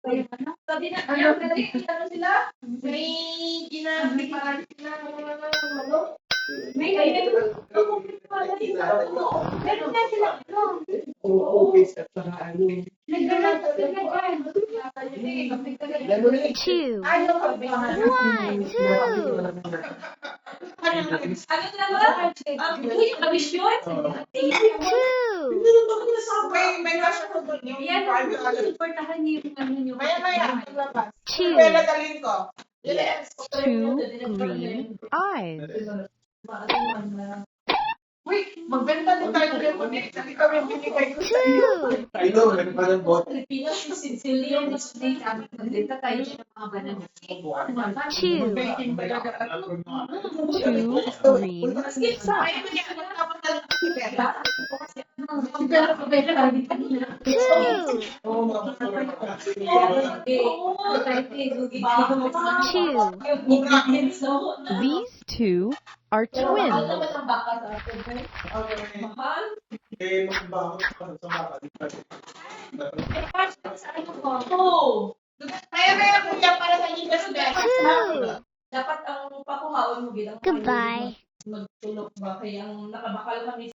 Sabi na, ano sila? May ginagawa sila ng manok. May meron na sila. Two. One, two. Ano na ba? Uy, kabis yun? Two. May nasa ko doon yung Supportahan niyo yung ano niyo. maya, paglabas. Two. Pwede dalhin ko. Yes. Two green eyes. Uy, magbenta din tayo ng muni. Hindi kami binigay ko sa iyo. Two. I know, parang bot. Pilipinas, Sicilian, Spain, magdita tayo ng mga banana. Two. Two green socks. Two. These two are twins. Eh, magbago sa baka. Kaya kuya para sa inyo kasi Two. Dapat ang pakuhaon mo bilang Goodbye. magtulog ba kaya ang nakabakal kami